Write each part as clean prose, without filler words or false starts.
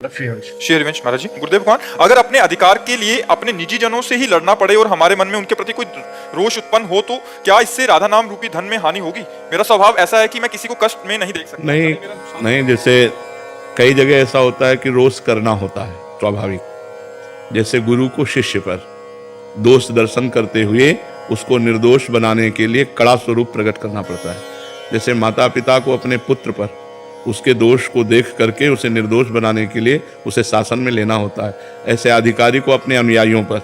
श्री हरिवंश महाराज जी, गुरुदेव भगवान, अगर अपने अधिकार के लिए अपने निजी जनों से ही लड़ना पड़े और हमारे मन में उनके प्रति कोई रोष उत्पन्न हो तो क्या इससे राधा नाम रूपी धन में हानि होगी? मेरा स्वभाव ऐसा है कि मैं किसी को कष्ट में नहीं देख सकता। नहीं, जैसे कई जगह ऐसा होता है कि रोष करना होता है स्वाभाविक। जैसे गुरु को शिष्य पर दोष दर्शन करते हुए उसको निर्दोष बनाने के लिए कड़ा स्वरूप प्रकट करना पड़ता है। जैसे माता पिता को अपने पुत्र पर उसके दोष को देख करके उसे निर्दोष बनाने के लिए उसे शासन में लेना होता है, ऐसे अधिकारी को अपने अनुयायियों पर,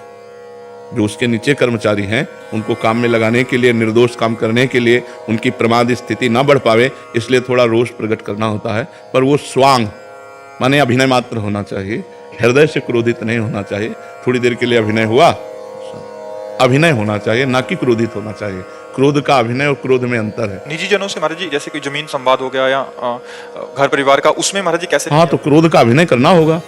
जो उसके नीचे कर्मचारी हैं, उनको काम में लगाने के लिए, निर्दोष काम करने के लिए उनकी प्रमाद स्थिति ना बढ़ पावे, इसलिए थोड़ा रोष प्रकट करना होता है। पर वो स्वांग माने अभिनय मात्र होना चाहिए, हृदय से क्रोधित नहीं होना चाहिए। थोड़ी देर के लिए अभिनय हुआ, अभिनय होना चाहिए, ना कि क्रोधित होना चाहिए। क्रोध का अभिनय और क्रोध में अंतर है। निजी जनों से महाराज जी, जैसे कोई जमीन संवाद हो गया या घर परिवार का, उसमें महाराज जी कैसे? हाँ, तो क्रोध का अभिनय करना होगा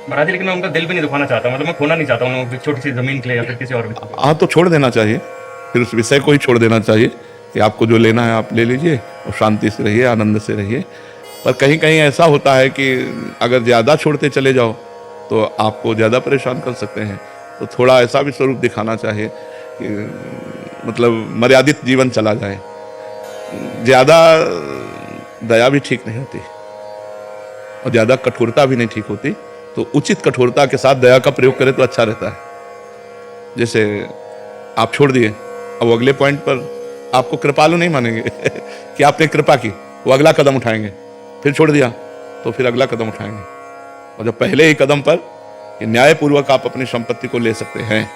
महाराज जी, लेकिन मैं उनका दिल भी नहीं दुखाना चाहता, मतलब मैं खोना नहीं चाहता हूँ छोटी सी जमीन के लिए या फिर किसी और भी। हाँ, तो छोड़ देना चाहिए, फिर उस विषय को ही छोड़ देना चाहिए कि आपको जो लेना है आप ले लीजिए और शांति से रहिए, आनंद से रहिए। पर कहीं कहीं ऐसा होता है कि अगर ज़्यादा छोड़ते चले जाओ तो आपको ज़्यादा परेशान कर सकते हैं। तो थोड़ा ऐसा भी स्वरूप दिखाना चाहिए कि मतलब मर्यादित जीवन चला जाए। ज़्यादा दया भी ठीक नहीं होती और ज़्यादा कठोरता भी नहीं ठीक होती, तो उचित कठोरता के साथ दया का प्रयोग करें तो अच्छा रहता है। जैसे आप छोड़ दिए, अब अगले पॉइंट पर आपको कृपालु नहीं मानेंगे कि आपने कृपा की, वो अगला कदम उठाएंगे। फिर छोड़ दिया तो फिर अगला कदम उठाएंगे। और जब पहले ही कदम पर न्यायपूर्वक आप अपनी संपत्ति को ले सकते हैं,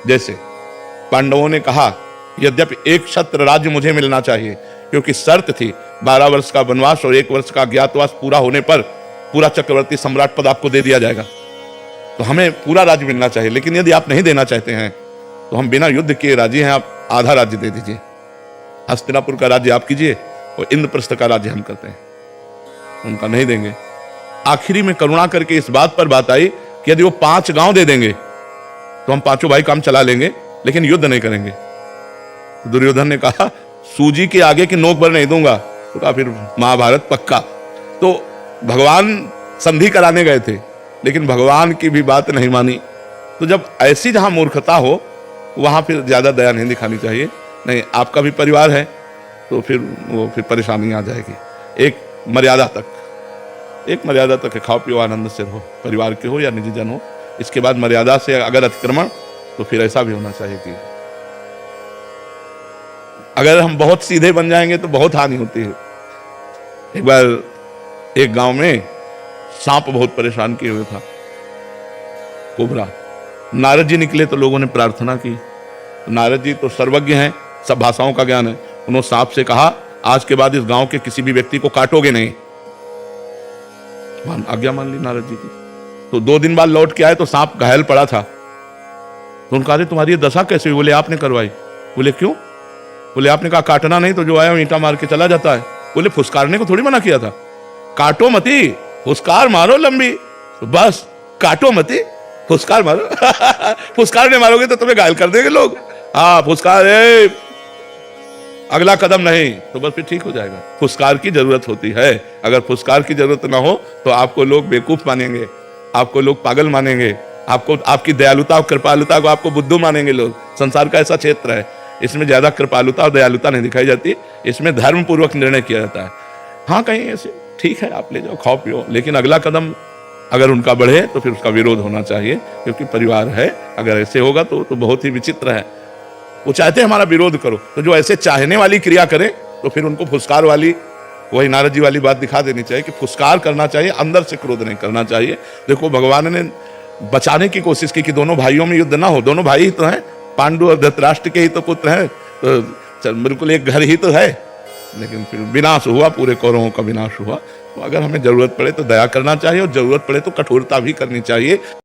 जैसे पांडवों ने कहा यद्यपि एक छत्र राज्य मुझे मिलना चाहिए, क्योंकि शर्त थी 12 वर्ष का वनवास और 1 वर्ष का अज्ञातवास पूरा होने पर पूरा चक्रवर्ती सम्राट पद आपको दे दिया जाएगा, तो हमें पूरा राज्य मिलना चाहिए। लेकिन यदि आप नहीं देना चाहते हैं तो हम बिना युद्ध किए राजी हैं, आप आधा राज्य दे दीजिए। हस्तिनापुर का राज्य आप कीजिए और इंद्रप्रस्थ का राज्य हम करते हैं। उनका नहीं देंगे। आखिरी में करुणा करके इस बात पर बात आई कि यदि वो 5 गांव दे देंगे तो हम 5 भाई काम चला लेंगे, लेकिन युद्ध नहीं करेंगे। तो दुर्योधन ने कहा सूजी के आगे की नोक पर नहीं दूंगा, तो कहा फिर महाभारत पक्का। तो भगवान संधि कराने गए थे, लेकिन भगवान की भी बात नहीं मानी। तो जब ऐसी जहां मूर्खता हो वहां फिर ज्यादा दया नहीं दिखानी चाहिए। नहीं, आपका भी परिवार है तो फिर परेशानी आ जाएगी। एक मर्यादा तक है, खाओ पियो आनंद से रहो, परिवार के हो या निजी जन हो। इसके बाद मर्यादा से अगर अतिक्रमण, तो फिर ऐसा भी होना चाहिए कि अगर हम बहुत सीधे बन जाएंगे तो बहुत हानि होती है। एक बार एक गांव में सांप बहुत परेशान किए हुए था, कोबरा। नारद जी निकले तो लोगों ने प्रार्थना की। तो नारद जी तो सर्वज्ञ हैं, सब भाषाओं का ज्ञान है। उन्होंने सांप से कहा आज के बाद इस गांव के किसी भी व्यक्ति को काटोगे नहीं। आज्ञा मान ली नारद जी की। तो 2 दिन बाद लौट के आए तो सांप घायल पड़ा था। तो उन्होंने कहा तुम्हारी ये दशा कैसे हुई? बोले आपने करवाई। बोले क्यों? बोले आपने कहा काटना नहीं, तो जो आया ईंटा मार के चला जाता है। बोले फुसकारने को थोड़ी मना किया था, काटो मती, फुसकार मारो लंबी, तो बस काटो मती, फुसकार मारो फुसकार नहीं मारोगे तो तुम्हें घायल कर देंगे लोग। हाँ, फुसकार है, अगला कदम नहीं, तो बस फिर ठीक हो जाएगा। फुसकार की जरूरत होती है। अगर फुसकार की जरूरत ना हो तो आपको लोग बेवकूफ मानेंगे, आपको लोग पागल मानेंगे, आपको आपकी दयालुता और कृपालुता को आपको बुद्धू मानेंगे लोग। संसार का ऐसा क्षेत्र है, इसमें ज्यादा कृपालुता और दयालुता नहीं दिखाई जाती, इसमें धर्म पूर्वक निर्णय किया जाता है। हाँ, कहीं ऐसे ठीक है आप ले जाओ, खाओ पियो, लेकिन अगला कदम अगर उनका बढ़े तो फिर उसका विरोध होना चाहिए, क्योंकि परिवार है। अगर ऐसे होगा तो बहुत ही विचित्र है। वो चाहते हैं हमारा विरोध करो, तो जो ऐसे चाहने वाली क्रिया करे तो फिर उनको फुसकार वाली, वही नारद जी वाली बात दिखा देनी चाहिए कि फुसकार करना चाहिए, अंदर से क्रोध नहीं करना चाहिए। देखो भगवान ने बचाने की कोशिश की कि दोनों भाइयों में युद्ध ना हो। दोनों भाई ही तो हैं, पांडु और धृतराष्ट्र के ही तो पुत्र हैं, तो बिल्कुल एक घर ही तो है। लेकिन फिर विनाश हुआ, पूरे कौरवों का विनाश हुआ। तो अगर हमें जरूरत पड़े तो दया करना चाहिए और जरूरत पड़े तो कठोरता भी करनी चाहिए।